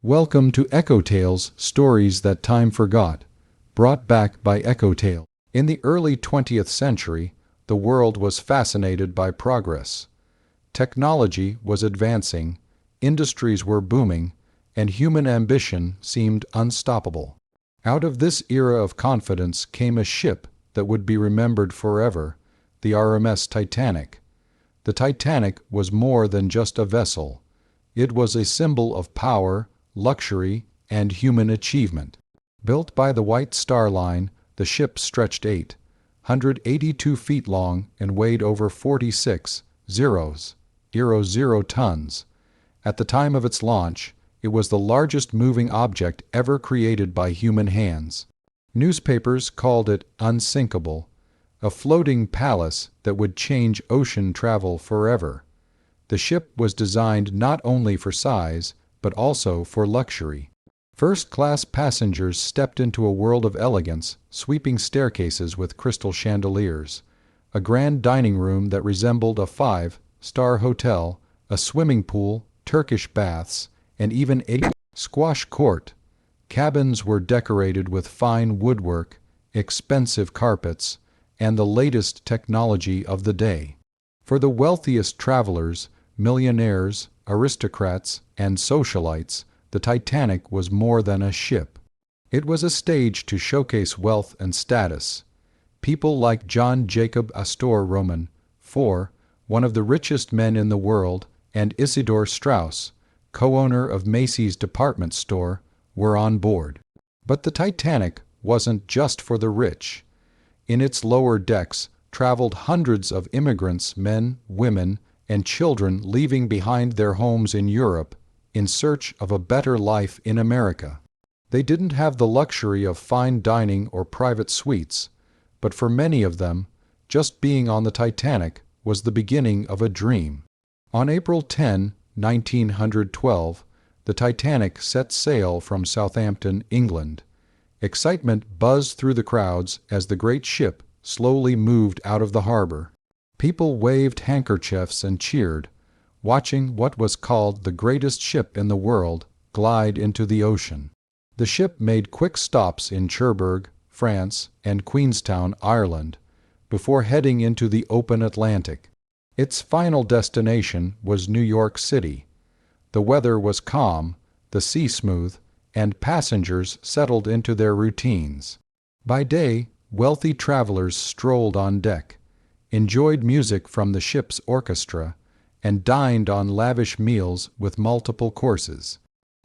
Welcome to Echo Tales, stories that time forgot, brought back by Echo Tale. In the early 20th century, the world was fascinated by progress. Technology was advancing, industries were booming, and human ambition seemed unstoppable. Out of this era of confidence came a ship that would be remembered forever, the RMS Titanic. The Titanic was more than just a vessel. It was a symbol of power, luxury, and human achievement. Built by the White Star Line, the ship stretched 882 feet long and weighed over 46,000 tons. At the time of its launch, it was the largest moving object ever created by human hands. Newspapers called it unsinkable, a floating palace that would change ocean travel forever. The ship was designed not only for size, but also for luxury. First-class passengers stepped into a world of elegance, sweeping staircases with crystal chandeliers, a grand dining room that resembled a five-star hotel, a swimming pool, Turkish baths, and even a squash court. Cabins were decorated with fine woodwork, expensive carpets, and the latest technology of the day. For the wealthiest travelers, millionaires, aristocrats, and socialites, the Titanic was more than a ship. It was a stage to showcase wealth and status. People like John Jacob Astor Roman, one of the richest men in the world, and Isidor Straus, co-owner of Macy's department store, were on board. But the Titanic wasn't just for the rich. In its lower decks traveled hundreds of immigrants, men, women, and children leaving behind their homes in Europe in search of a better life in America. They didn't have the luxury of fine dining or private suites, but for many of them, just being on the Titanic was the beginning of a dream. On April 10, 1912, the Titanic set sail from Southampton, England. Excitement buzzed through the crowds as the great ship slowly moved out of the harbor. People waved handkerchiefs and cheered, watching what was called the greatest ship in the world glide into the ocean. The ship made quick stops in Cherbourg, France, and Queenstown, Ireland, before heading into the open Atlantic. Its final destination was New York City. The weather was calm, the sea smooth, and passengers settled into their routines. By day, wealthy travelers strolled on deck, enjoyed music from the ship's orchestra, and dined on lavish meals with multiple courses.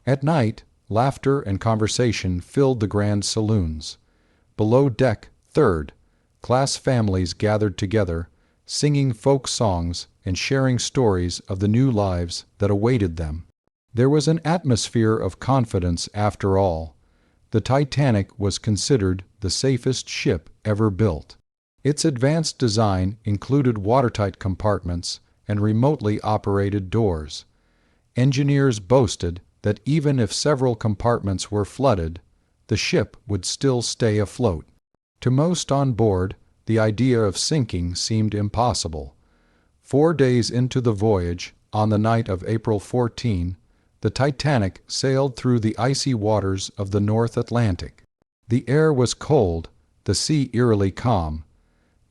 At night, laughter and conversation filled the grand saloons. Below deck, third-class families gathered together, singing folk songs and sharing stories of the new lives that awaited them. There was an atmosphere of confidence after all. The Titanic was considered the safest ship ever built. Its advanced design included watertight compartments and remotely operated doors. Engineers boasted that even if several compartments were flooded, the ship would still stay afloat. To most on board, the idea of sinking seemed impossible. 4 days into the voyage, on the night of April 14, the Titanic sailed through the icy waters of the North Atlantic. The air was cold, the sea eerily calm.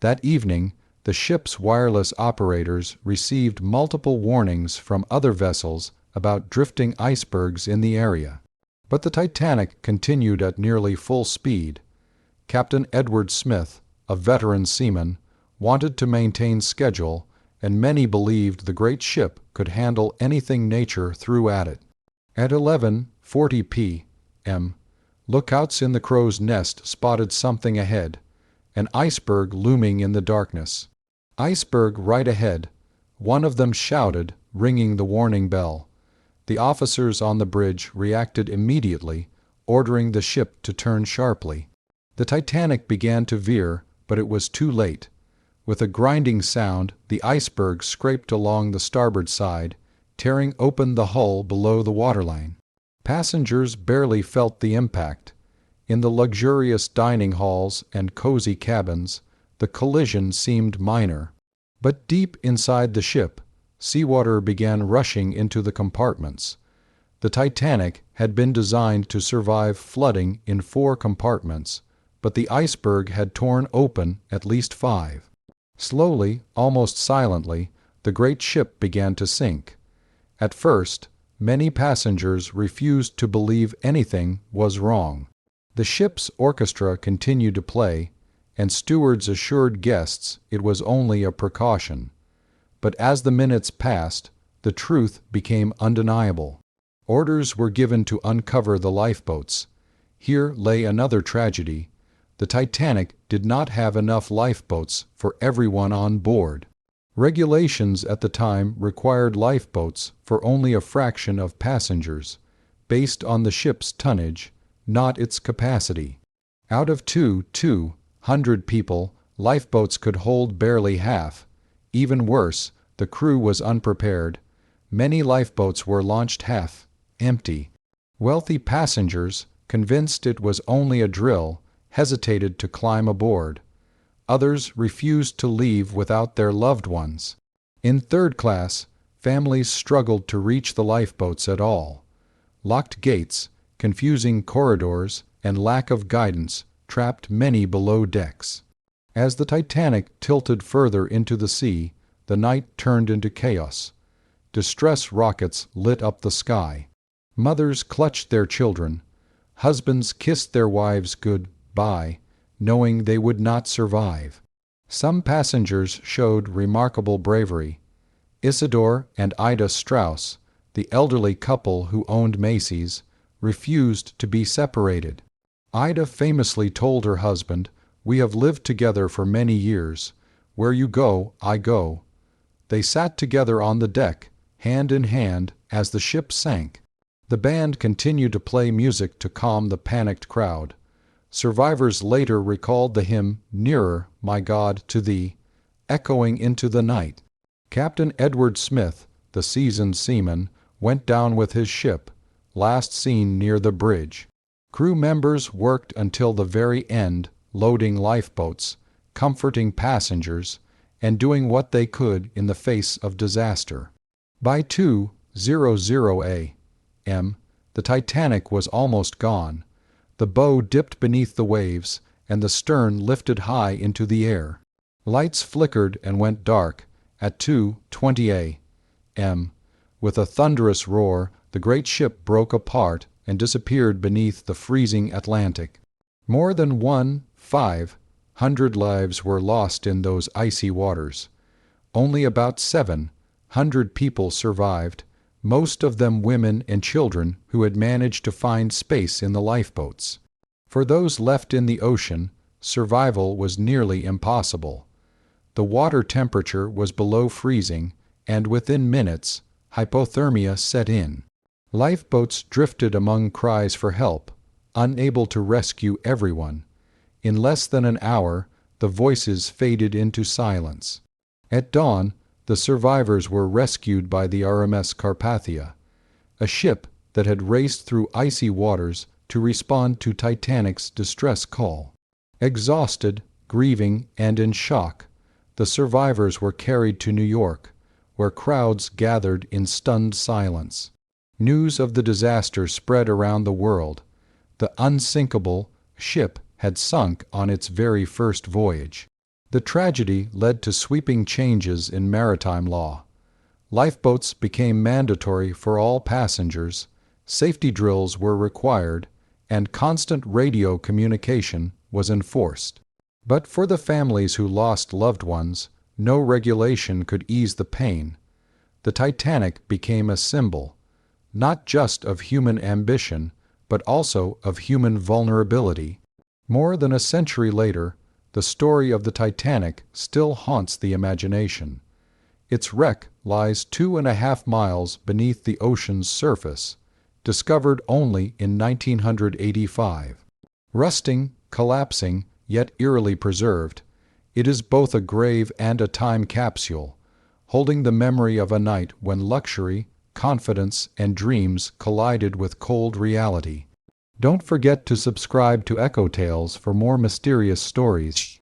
That evening, the ship's wireless operators received multiple warnings from other vessels about drifting icebergs in the area. But the Titanic continued at nearly full speed. Captain Edward Smith, a veteran seaman, wanted to maintain schedule, and many believed the great ship could handle anything nature threw at it. At 11:40 p.m., lookouts in the crow's nest spotted something ahead, an iceberg looming in the darkness. "Iceberg right ahead," one of them shouted, ringing the warning bell. The officers on the bridge reacted immediately, ordering the ship to turn sharply. The Titanic began to veer, but it was too late. With a grinding sound, the iceberg scraped along the starboard side, tearing open the hull below the waterline. Passengers barely felt the impact. In the luxurious dining halls and cozy cabins, the collision seemed minor. But deep inside the ship, seawater began rushing into the compartments. The Titanic had been designed to survive flooding in 4 compartments, but the iceberg had torn open at least 5. Slowly, almost silently, the great ship began to sink. At first, many passengers refused to believe anything was wrong. The ship's orchestra continued to play, and stewards assured guests it was only a precaution. But as the minutes passed, the truth became undeniable. Orders were given to uncover the lifeboats. Here lay another tragedy. The Titanic did not have enough lifeboats for everyone on board. Regulations at the time required lifeboats for only a fraction of passengers, based on the ship's tonnage, not its capacity. Out of 200 people, lifeboats could hold barely half. Even worse, the crew was unprepared. Many lifeboats were launched half empty. Wealthy passengers, convinced it was only a drill, hesitated to climb aboard. Others refused to leave without their loved ones. In third class, families struggled to reach the lifeboats at all. Locked gates, confusing corridors, and lack of guidance trapped many below decks. As the Titanic tilted further into the sea, the night turned into chaos. Distress rockets lit up the sky. Mothers clutched their children. Husbands kissed their wives goodbye, knowing they would not survive. Some passengers showed remarkable bravery. Isidore and Ida Strauss, the elderly couple who owned Macy's, refused to be separated. Ida famously told her husband, "We have lived together for many years. Where you go, I go." They sat together on the deck, hand in hand, as the ship sank. The band continued to play music to calm the panicked crowd. Survivors later recalled the hymn, "Nearer, My God, to Thee," echoing into the night. Captain Edward Smith, the seasoned seaman, went down with his ship, last seen near the bridge. Crew members worked until the very end, loading lifeboats, comforting passengers, and doing what they could in the face of disaster. By 2:00 a.m., the Titanic was almost gone. The bow dipped beneath the waves, and the stern lifted high into the air. Lights flickered and went dark at 2:20 a.m. With a thunderous roar, the great ship broke apart and disappeared beneath the freezing Atlantic. More than 1,500 lives were lost in those icy waters. Only about 700 people survived, most of them women and children who had managed to find space in the lifeboats. For those left in the ocean, survival was nearly impossible. The water temperature was below freezing, and within minutes, hypothermia set in. Lifeboats drifted among cries for help, unable to rescue everyone. In less than an hour, the voices faded into silence. At dawn, the survivors were rescued by the RMS Carpathia, a ship that had raced through icy waters to respond to Titanic's distress call. Exhausted, grieving, and in shock, the survivors were carried to New York, where crowds gathered in stunned silence. News of the disaster spread around the world. The unsinkable ship had sunk on its very first voyage. The tragedy led to sweeping changes in maritime law. Lifeboats became mandatory for all passengers, safety drills were required, and constant radio communication was enforced. But for the families who lost loved ones, no regulation could ease the pain. The Titanic became a symbol, not just of human ambition, but also of human vulnerability. More than a century later, the story of the Titanic still haunts the imagination. Its wreck lies 2.5 miles beneath the ocean's surface, discovered only in 1985. Rusting, collapsing, yet eerily preserved, it is both a grave and a time capsule, holding the memory of a night when luxury, confidence, and dreams collided with cold reality. Don't forget to subscribe to Echo Tales for more mysterious stories.